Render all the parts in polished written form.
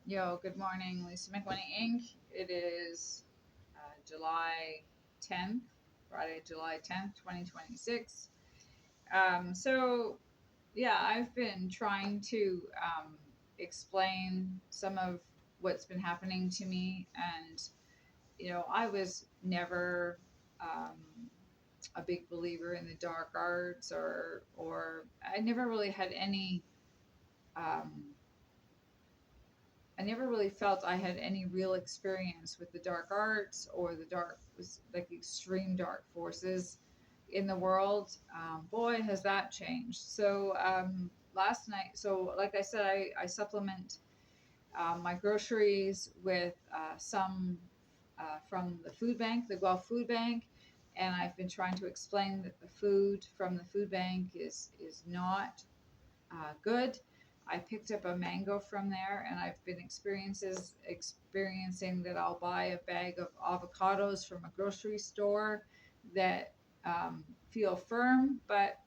Yo, good morning, Lisa McWinnie Inc. It is July 10th, Friday, July 10th, 2026. Yeah, I've been trying to explain some of what's been happening to me. And, I was never um, a big believer in the dark arts or I never really had any. Um, I never really felt I had any real experience with the dark arts or the dark, like extreme dark forces in the world. Boy, has that changed. Last night, like I said, I supplement my groceries with some from the food bank, the Guelph Food Bank, and I've been trying to explain that the food from the food bank is not good. I picked up a mango from there, and I've been experiencing that I'll buy a bag of avocados from a grocery store that feel firm, but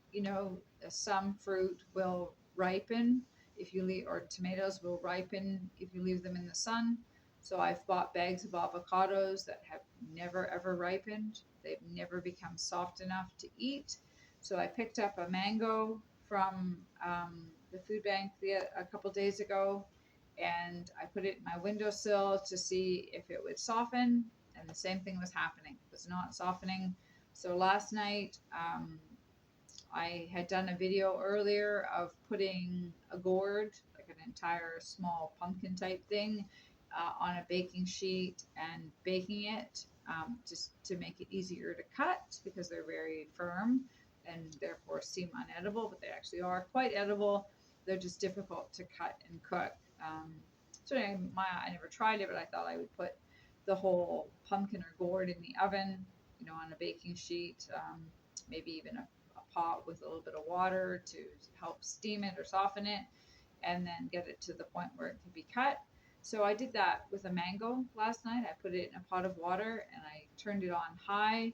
some fruit will ripen if you leave, or tomatoes will ripen if you leave them in the sun. So I've bought bags of avocados that have never ever ripened. They've never become soft enough to eat. So I picked up a mango from the food bank a couple days ago, and I put it in my windowsill to see if it would soften. And the same thing was happening; it was not softening. So last night, I had done a video earlier of putting a gourd, like an entire small pumpkin type thing, on a baking sheet and baking it, just to make it easier to cut because they're very firm and therefore seem unedible, but they actually are quite edible. They're just difficult to cut and cook. I never tried it, but I thought I would put the whole pumpkin or gourd in the oven, on a baking sheet, maybe even a pot with a little bit of water to help steam it or soften it, and then get it to the point where it can be cut. So I did that with a mango last night. I put it in a pot of water and I turned it on high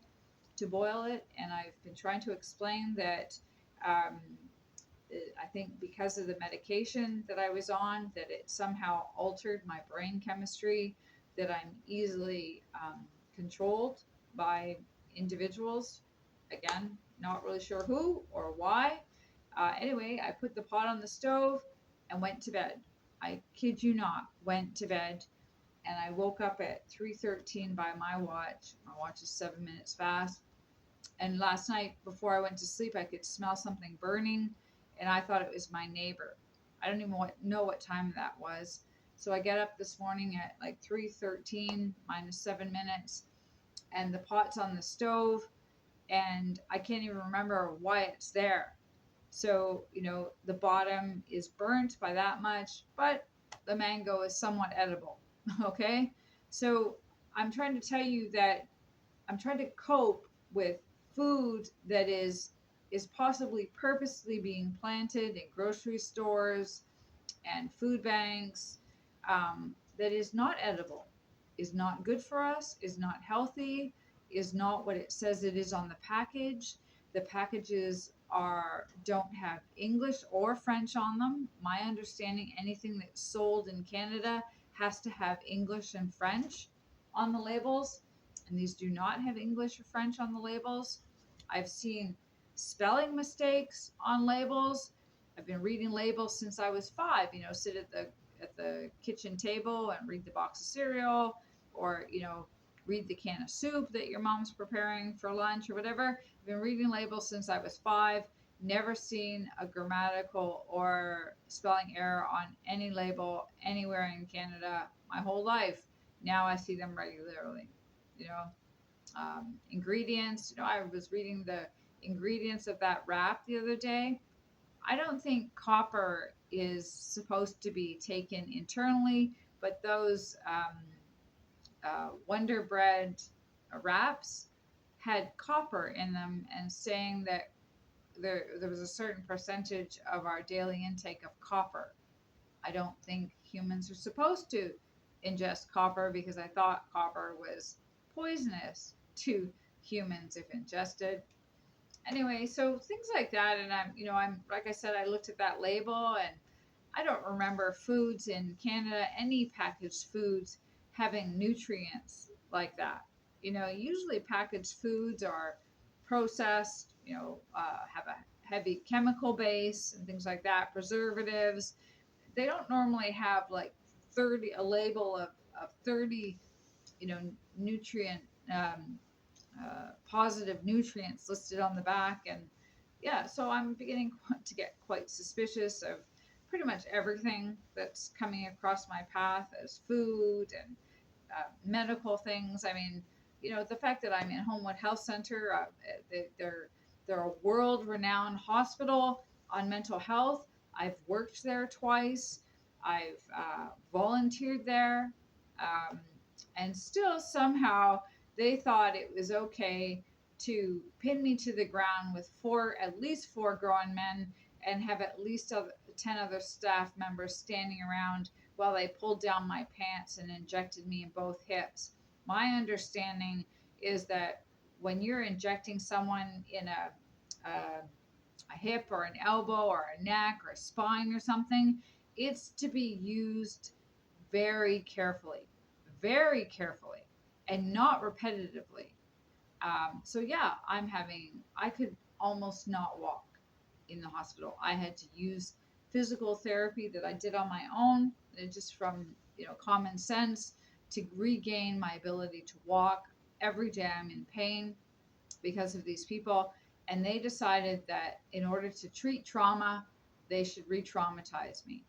to boil it. And I've been trying to explain that um, I think because of the medication that I was on, that it somehow altered my brain chemistry, that I'm easily controlled by individuals. Again, not really sure who or why. Anyway, I put the pot on the stove and went to bed. I kid you not, went to bed, and I woke up at 3:13 by my watch. My watch is 7 minutes fast. And last night before I went to sleep, I could smell something burning, and I thought it was my neighbor. I don't even know what time that was. So I get up this morning at like 3:13 minus 7 minutes, and the pot's on the stove, and I can't even remember why it's there. So, the bottom is burnt by that much, but the mango is somewhat edible. Okay. So I'm trying to tell you that I'm trying to cope with food that is possibly purposely being planted in grocery stores and food banks, that is not edible, is not good for us, is not healthy, is not what it says it is on the package. The packages are don't have English or French on them. My understanding, anything that's sold in Canada has to have English and French on the labels, and these do not have English or French on the labels. I've seen spelling mistakes on labels. I've been reading labels since I was 5. Sit at the kitchen table and read the box of cereal, or read the can of soup that your mom's preparing for lunch or whatever. I've been reading labels since I was 5. Never seen a grammatical or spelling error on any label anywhere in Canada my whole life. Now I see them regularly. You know, Ingredients. I was reading the ingredients of that wrap the other day. I don't think copper is supposed to be taken internally, but those Wonder Bread wraps had copper in them, and saying that there was a certain percentage of our daily intake of copper. I don't think humans are supposed to ingest copper because I thought copper was poisonous to humans if ingested. Anyway, so things like that, and I'm like I said, I looked at that label, and I don't remember foods in Canada, any packaged foods having nutrients like that. Usually packaged foods are processed, have a heavy chemical base and things like that, preservatives. They don't normally have like 30, a label of 30, nutrient, um, positive nutrients listed on the back. And yeah, so I'm beginning to get quite suspicious of pretty much everything that's coming across my path as food and medical things. I mean, the fact that I'm in Homewood Health Center, they're a world-renowned hospital on mental health. I've worked there twice. I've volunteered there, um, and still somehow they thought it was okay to pin me to the ground with at least four grown men, and have at least 10 other staff members standing around while they pulled down my pants and injected me in both hips. My understanding is that when you're injecting someone in a hip or an elbow or a neck or a spine or something, it's to be used very very carefully, and not repetitively. So yeah, I could almost not walk in the hospital. I had to use physical therapy that I did on my own, just from, common sense, to regain my ability to walk. Every day I'm in pain because of these people. And they decided that in order to treat trauma, they should re traumatize me.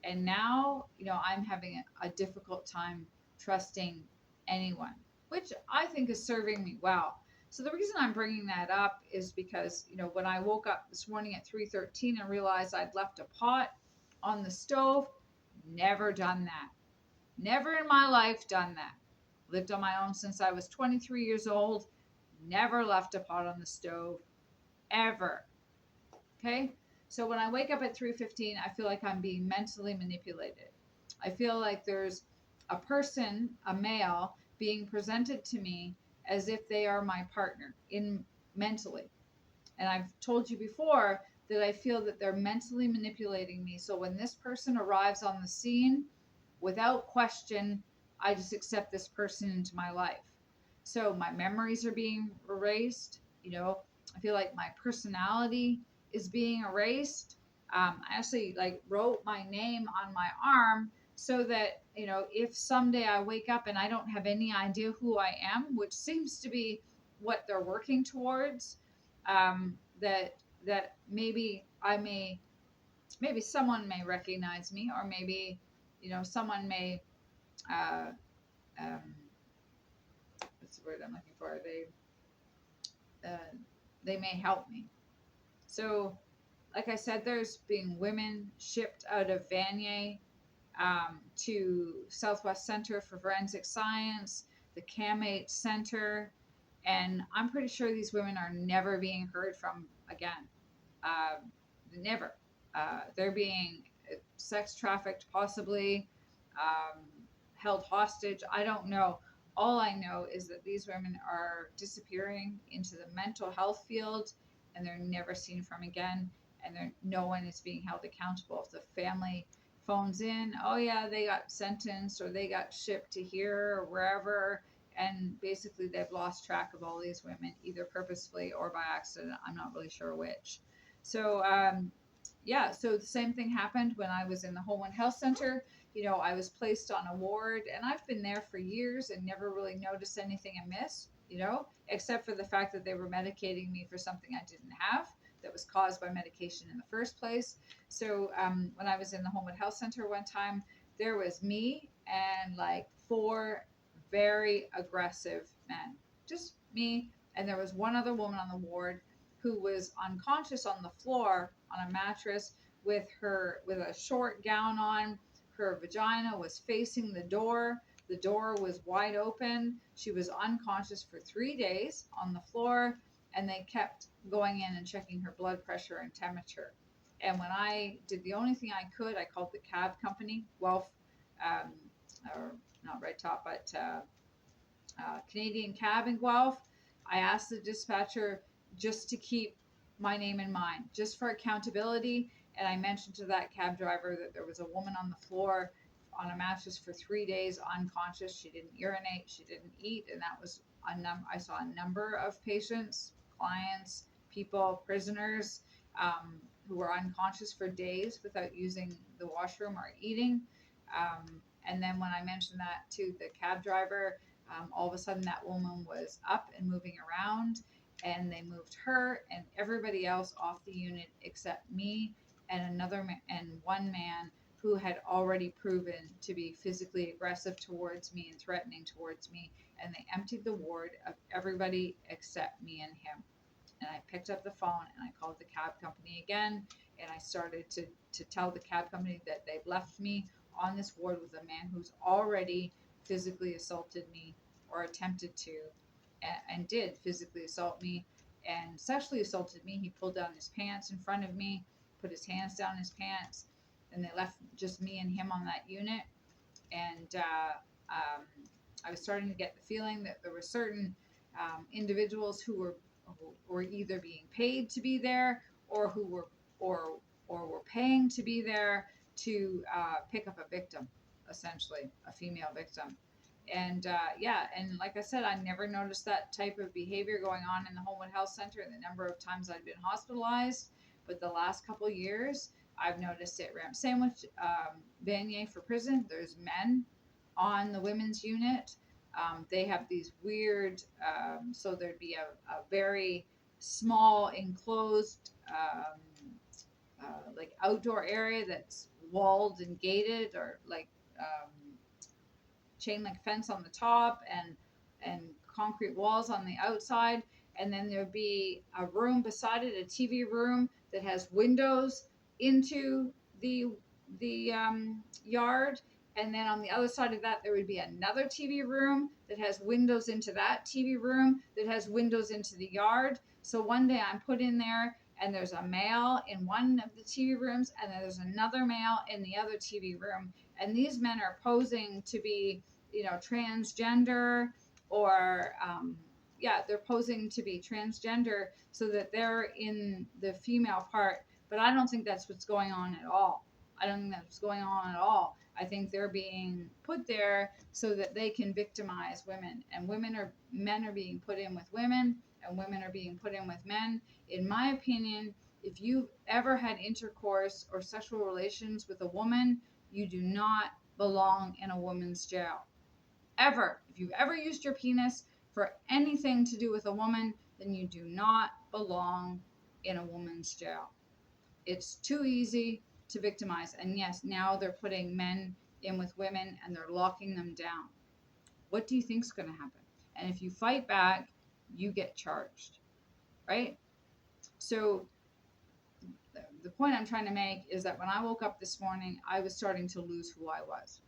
And now, I'm having a difficult time trusting anyone, which I think is serving me well. So the reason I'm bringing that up is because, when I woke up this morning at 3:13 and realized I'd left a pot on the stove, never done that. Never in my life done that. Lived on my own since I was 23 years old. Never left a pot on the stove, ever. Okay? So when I wake up at 3:15, I feel like I'm being mentally manipulated. I feel like there's a person, a male, being presented to me as if they are my partner in mentally. And I've told you before that I feel that they're mentally manipulating me. So when this person arrives on the scene, without question, I just accept this person into my life. So my memories are being erased. I feel like my personality is being erased. I actually like wrote my name on my arm so that, if someday I wake up and I don't have any idea who I am, which seems to be what they're working towards, that maybe maybe someone may recognize me, or maybe, someone may, uh, um, what's the word I'm looking for? Uh, they may help me. So, like I said, there's being women shipped out of Vanier, to Southwest Center for Forensic Science, the CAM8 Center, and I'm pretty sure these women are never being heard from again. Uh, Never. They're being sex trafficked, possibly, um, held hostage. I don't know. All I know is that these women are disappearing into the mental health field, and they're never seen from again. And no one is being held accountable. If the family phones in, oh yeah, they got sentenced or they got shipped to here or wherever, and basically they've lost track of all these women, either purposefully or by accident. I'm not really sure which. So, yeah, so the same thing happened when I was in the Homewood Health Center. I was placed on a ward, and I've been there for years and never really noticed anything amiss, except for the fact that they were medicating me for something I didn't have, that was caused by medication in the first place. So, when I was in the Homewood Health Center one time, there was me and like four very aggressive men, just me. And there was one other woman on the ward who was unconscious on the floor on a mattress with a short gown on. Her vagina was facing the door. The door was wide open. She was unconscious for 3 days on the floor, and they kept going in and checking her blood pressure and temperature. And when I did the only thing I could, I called the cab company, Guelph, um, or not Red Top, but Canadian Cab in Guelph. I asked the dispatcher just to keep my name in mind, just for accountability. And I mentioned to that cab driver that there was a woman on the floor on a mattress for 3 days, unconscious. She didn't urinate, she didn't eat, and that was I saw a number of patients, clients, people, prisoners, who were unconscious for days without using the washroom or eating. And then when I mentioned that to the cab driver, all of a sudden that woman was up and moving around, and they moved her and everybody else off the unit except me and one man who had already proven to be physically aggressive towards me and threatening towards me. And they emptied the ward of everybody except me and him. And I picked up the phone and I called the cab company again, and I started to tell the cab company that they'd left me on this ward with a man who's already physically assaulted me, or attempted to, and did physically assault me and sexually assaulted me. He pulled down his pants in front of me, put his hands down his pants, and they left just me and him on that unit. And I was starting to get the feeling that there were certain individuals who were either being paid to be there, or who were or were paying to be there to pick up a victim, essentially a female victim. And yeah, and like I said, I never noticed that type of behavior going on in the Homewood Health Center and the number of times I'd been hospitalized. But the last couple of years, I've noticed it. Same with Vanier for prison. There's men on the women's unit. They have these weird, so there'd be a very small enclosed, like outdoor area that's walled and gated, or like chain link fence on the top, and concrete walls on the outside. And then there'd be a room beside it, a TV room that has windows into the yard. And then on the other side of that, there would be another TV room that has windows into that TV room that has windows into the yard. So one day I'm put in there, and there's a male in one of the TV rooms, and then there's another male in the other TV room. And these men are posing to be, transgender, or yeah, they're posing to be transgender so that they're in the female part. But I don't think that's what's going on at all. I don't think that's what's going on at all. I think they're being put there so that they can victimize women, and men are being put in with women, and women are being put in with men. In my opinion, if you've ever had intercourse or sexual relations with a woman, you do not belong in a woman's jail. Ever. If you've ever used your penis for anything to do with a woman, then you do not belong in a woman's jail. It's too easy to victimize. And yes, now they're putting men in with women and they're locking them down. What do you think is going to happen? And if you fight back, you get charged, right? So the point I'm trying to make is that when I woke up this morning, I was starting to lose who I was.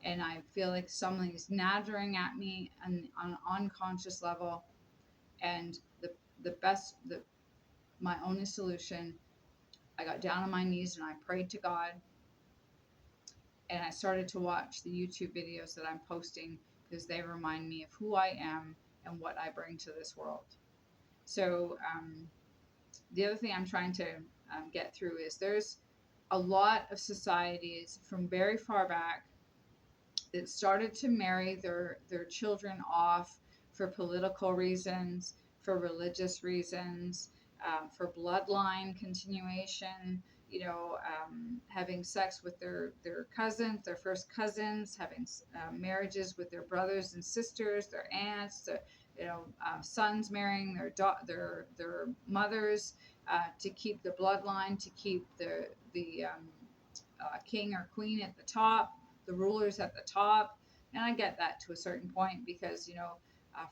And I feel like something's nattering at me on an unconscious level. And my only solution, I got down on my knees and I prayed to God, and I started to watch the YouTube videos that I'm posting, because they remind me of who I am and what I bring to this world. So the other thing I'm trying to get through is there's a lot of societies from very far back that started to marry their children off for political reasons, for religious reasons, for bloodline continuation, having sex with their cousins, their first cousins, having marriages with their brothers and sisters, their aunts, sons marrying their mothers, to keep the bloodline, to keep the king or queen at the top, the rulers at the top. And I get that to a certain point, because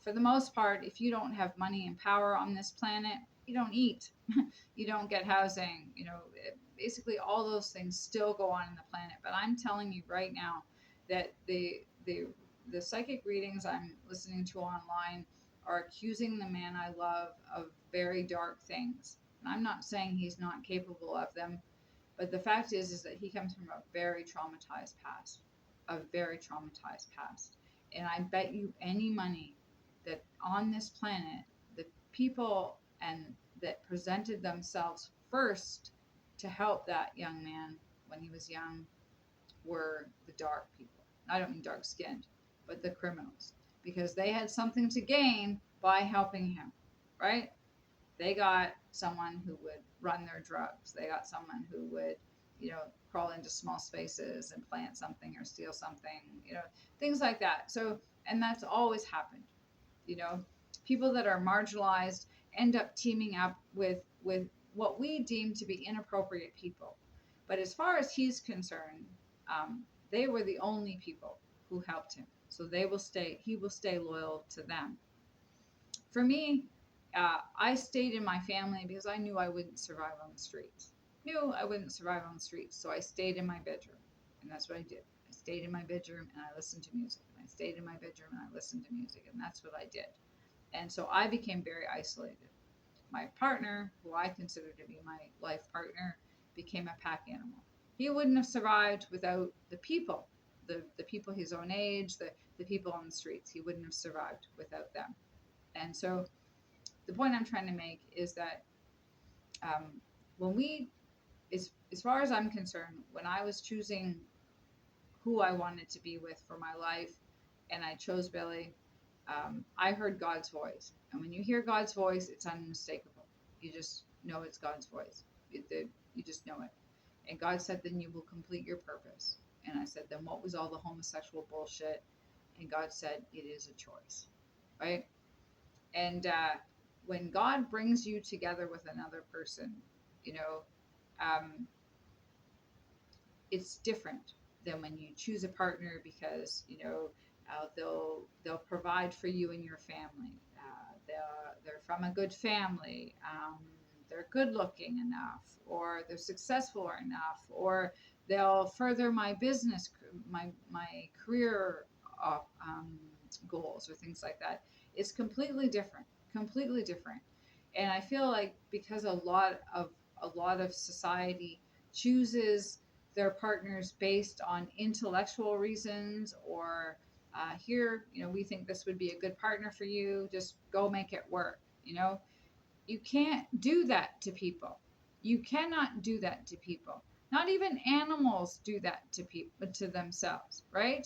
for the most part, if you don't have money and power on this planet, you don't eat. You don't get housing. Basically all those things still go on in the planet. But I'm telling you right now that the psychic readings I'm listening to online are accusing the man I love of very dark things. And I'm not saying he's not capable of them, but the fact is that he comes from a very traumatized past, And I bet you any money that on this planet, the people and that presented themselves first to help that young man when he was young were the dark people. I don't mean dark skinned, but the criminals, because they had something to gain by helping him, right? They got someone who would run their drugs. They got someone who would, crawl into small spaces and plant something or steal something, things like that. So, and that's always happened. You know, people that are marginalized end up teaming up with what we deem to be inappropriate people. But as far as he's concerned, they were the only people who helped him. So they will stay. He will stay loyal to them. For me, I stayed in my family because I knew I wouldn't survive on the streets. Knew I wouldn't survive on the streets, so I stayed in my bedroom, and that's what I did. I stayed in my bedroom and I listened to music. And I stayed in my bedroom and I listened to music, and that's what I did. And so I became very isolated. My partner, who I consider to be my life partner, became a pack animal. He wouldn't have survived without the people, the people his own age, the people on the streets. He wouldn't have survived without them. And so the point I'm trying to make is that um, when we, as far as I'm concerned, when I was choosing who I wanted to be with for my life, and I chose Billy, I heard God's voice. And when you hear God's voice, it's unmistakable. You just know it's God's voice. You just know it. And God said, then you will complete your purpose. And I said, then what was all the homosexual bullshit? And God said, it is a choice, right? And when God brings you together with another person, you know, um, it's different than when you choose a partner because they'll provide for you and your family. They're from a good family. They're good looking enough, or they're successful enough, or they'll further my business, my career goals, or things like that. It's completely different, completely different. And I feel like because a lot of society chooses their partners based on intellectual reasons, or here, we think this would be a good partner for you, just go make it work. You can't do that to people. You cannot do that to people. Not even animals do that to people, to themselves, right?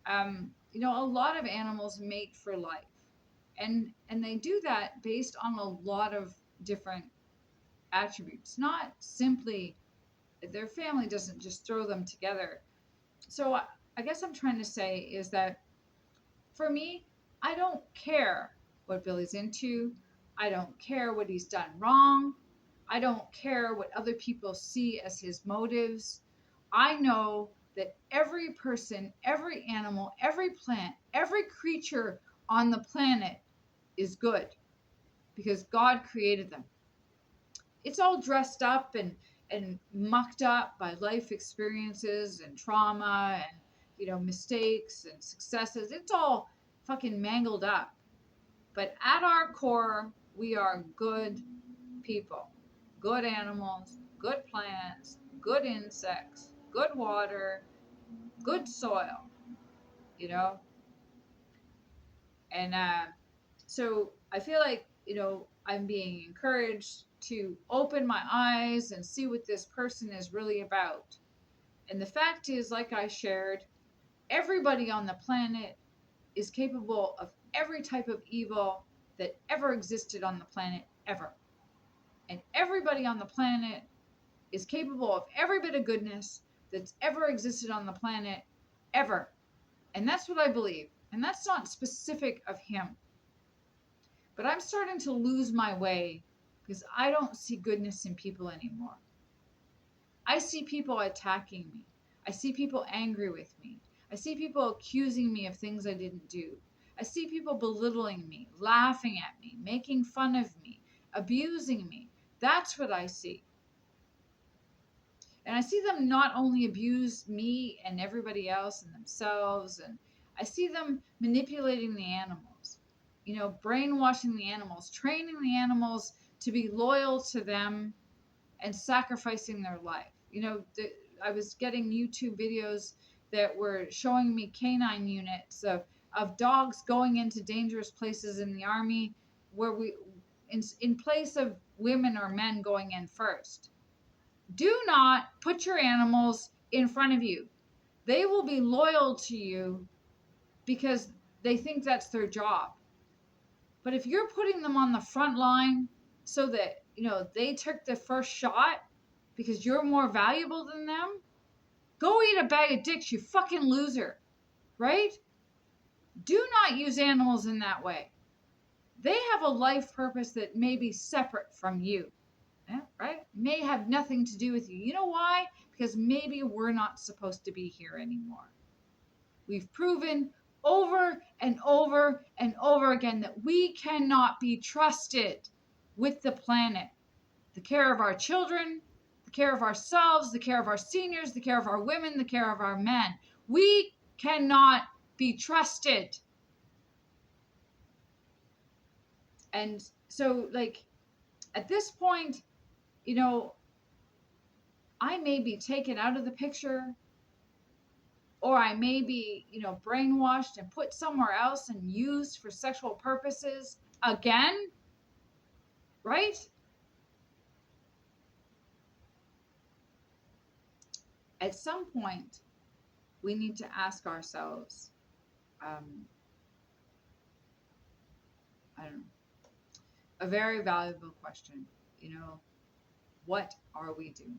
A lot of animals mate for life, and they do that based on a lot of different attributes, not simply their family doesn't just throw them together. So I guess I'm trying to say is that for me, I don't care what Billy's into. I don't care what he's done wrong. I don't care what other people see as his motives. I know that every person, every animal, every plant, every creature on the planet is good because God created them. It's all dressed up and mucked up by life experiences and trauma and mistakes and successes. It's all fucking mangled up. But at our core, we are good people, good animals, good plants, good insects, good water, good soil, you know? And so I feel like, I'm being encouraged to open my eyes and see what this person is really about. And the fact is, like I shared, everybody on the planet is capable of every type of evil that ever existed on the planet, ever. And everybody on the planet is capable of every bit of goodness that's ever existed on the planet, ever. And that's what I believe. And that's not specific of him. But I'm starting to lose my way because I don't see goodness in people anymore. I see people attacking me. I see people angry with me. I see people accusing me of things I didn't do. I see people belittling me, laughing at me, making fun of me, abusing me. That's what I see. And I see them not only abuse me and everybody else and themselves, and I see them manipulating the animals, brainwashing the animals, training the animals to be loyal to them and sacrificing their life. I was getting YouTube videos that were showing me canine units of dogs going into dangerous places in the army where in place of women or men going in first. Do not put your animals in front of you. They will be loyal to you because they think that's their job. But if you're putting them on the front line so that, they took the first shot because you're more valuable than them, go eat a bag of dicks, you fucking loser. Right? Do not use animals in that way. They have a life purpose that may be separate from you. Yeah, right? May have nothing to do with you. You know why? Because maybe we're not supposed to be here anymore. We've proven over and over and over again that we cannot be trusted with the planet. The care of our children, the care of ourselves, the care of our seniors, the care of our women, the care of our men. We cannot be trusted. And so, like, at this point, I may be taken out of the picture, or I may be, brainwashed and put somewhere else and used for sexual purposes again, right? At some point, we need to ask ourselves, I don't know, a very valuable question. What are we doing?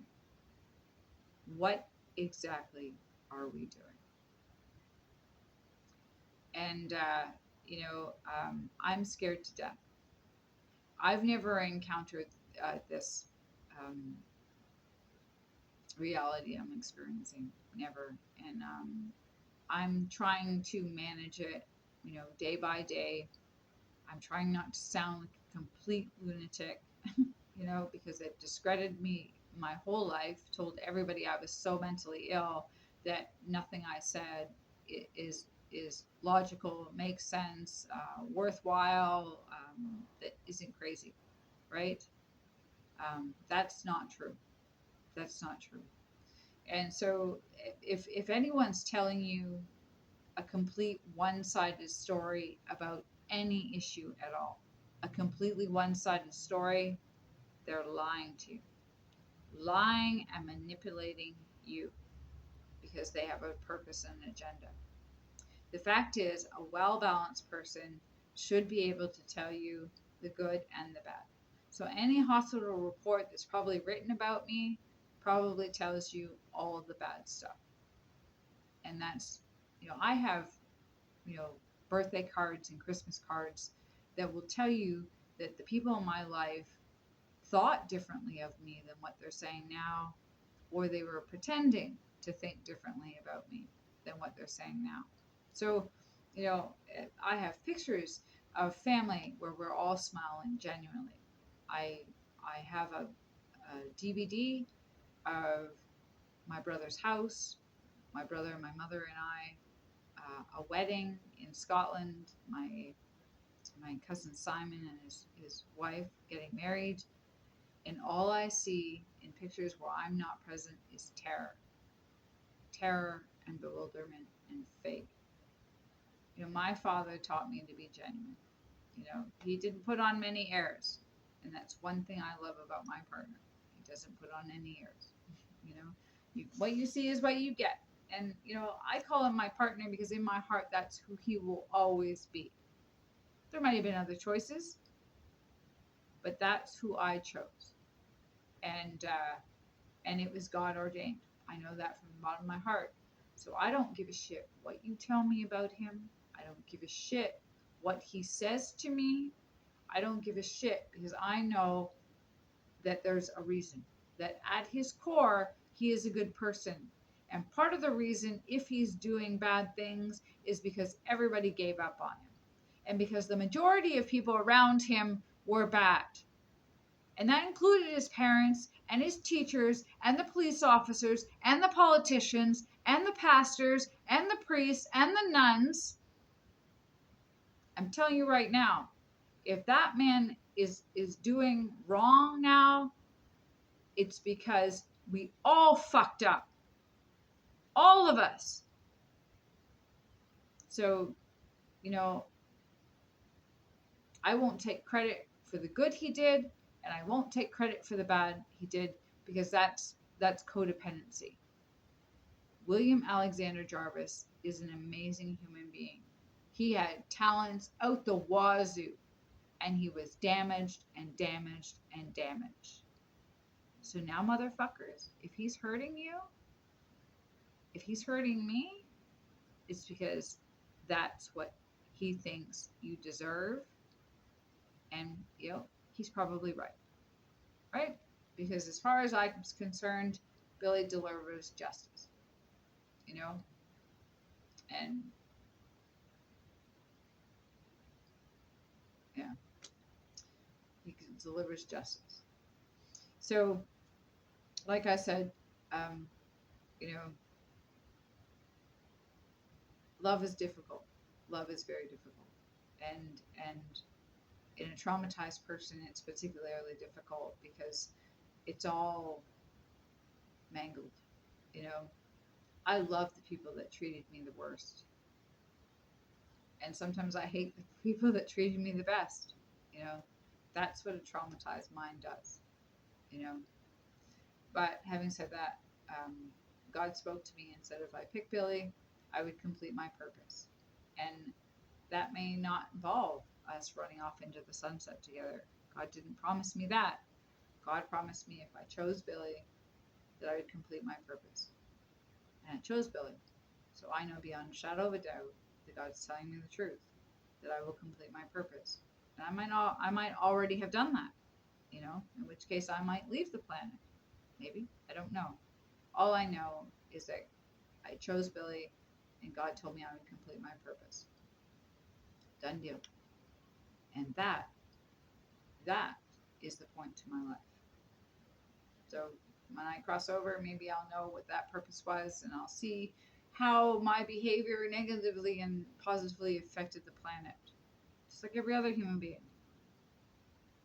What exactly are we doing? And, I'm scared to death. I've never encountered this reality I'm experiencing. Never. And I'm trying to manage it, day by day. I'm trying not to sound like a complete lunatic, because it discredited me my whole life, told everybody I was so mentally ill that nothing I said is logical, makes sense, worthwhile, that isn't crazy, right? That's not true. That's not true. And so if anyone's telling you a complete one-sided story about any issue at all, a completely one-sided story, they're lying to you. Lying and manipulating you because they have a purpose and an agenda. The fact is, a well-balanced person should be able to tell you the good and the bad. So any hospital report that's probably written about me probably tells you all of the bad stuff. And that's, I have, birthday cards and Christmas cards that will tell you that the people in my life thought differently of me than what they're saying now, or they were pretending to think differently about me than what they're saying now. So, I have pictures of family where we're all smiling genuinely. I have a DVD of my brother's house, my brother, my mother, and I, a wedding in Scotland, my cousin Simon and his wife getting married, and all I see in pictures where I'm not present is terror and bewilderment and fake. My father taught me to be genuine. He didn't put on many airs, and that's one thing I love about my partner. He doesn't put on any airs. What you see is what you get. And, I call him my partner because in my heart, that's who he will always be. There might have been other choices, but that's who I chose. And it was God ordained. I know that from the bottom of my heart. So I don't give a shit what you tell me about him. I don't give a shit what he says to me. I don't give a shit because I know that there's a reason. That at his core, he is a good person. And part of the reason, if he's doing bad things, is because everybody gave up on him. And because the majority of people around him were bad. And that included his parents and his teachers and the police officers and the politicians and the pastors and the priests and the nuns. I'm telling you right now, if that man is doing wrong now, it's because we all fucked up. All of us. So, I won't take credit for the good he did. And I won't take credit for the bad he did, because that's codependency. William Alexander Jarvis is an amazing human being. He had talents out the wazoo, and he was damaged and damaged and damaged. So now, motherfuckers, if he's hurting you, if he's hurting me, it's because that's what he thinks you deserve. And, he's probably right. Right? Because as far as I'm concerned, Billy delivers justice. And yeah, he delivers justice. So, like I said, um, you know, love is difficult. Love is very difficult, and in a traumatized person, it's particularly difficult because it's all mangled. You know, I love the people that treated me the worst, and sometimes I hate the people that treated me the best. You know, that's what a traumatized mind does. You know, but having said that, God spoke to me and said if I pick Billy, I would complete my purpose, and that may not involve us running off into the sunset together. God didn't promise me that. God promised me if I chose Billy, that I would complete my purpose. And I chose Billy. So I know beyond a shadow of a doubt that God's telling me the truth, that I will complete my purpose. And I might already have done that, in which case I might leave the planet. Maybe. I don't know. All I know is that I chose Billy and God told me I would complete my purpose. Done deal. And that is the point to my life. So when I cross over, maybe I'll know what that purpose was, and I'll see how my behavior negatively and positively affected the planet, just like every other human being.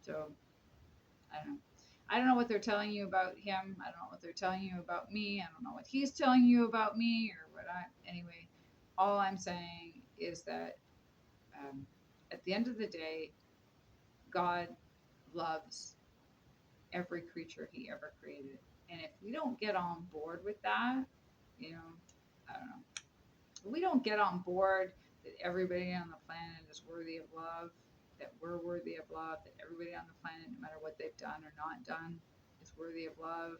So I don't know. I don't know what they're telling you about him. I don't know what they're telling you about me. I don't know what he's telling you about me or what I. Anyway, all I'm saying is that at the end of the day, God loves every creature he ever created. And if we don't get on board with that, I don't know. If we don't get on board that everybody on the planet is worthy of love, that we're worthy of love, that everybody on the planet, no matter what they've done or not done, is worthy of love,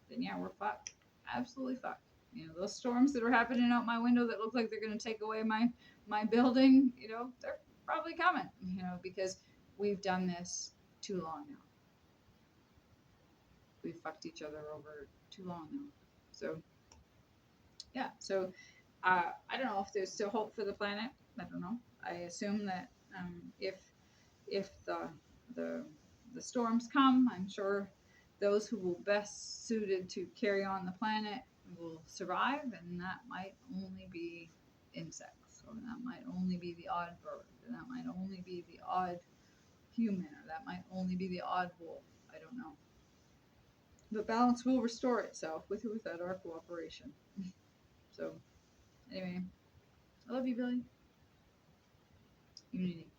then yeah, we're fucked. Absolutely fucked. Those storms that are happening out my window that look like they're going to take away my building, they're probably coming, because we've done this too long now. We've fucked each other over too long now. So, yeah. So, I don't know if there's still hope for the planet. I don't know. I assume that if the storms come, I'm sure those who will best suited to carry on the planet will survive, and that might only be insects, or that might only be the odd bird, or that might only be the odd human, or that might only be the odd wolf. I don't know. But balance will restore itself with or without our cooperation. So, anyway, I love you, Billy. Unity.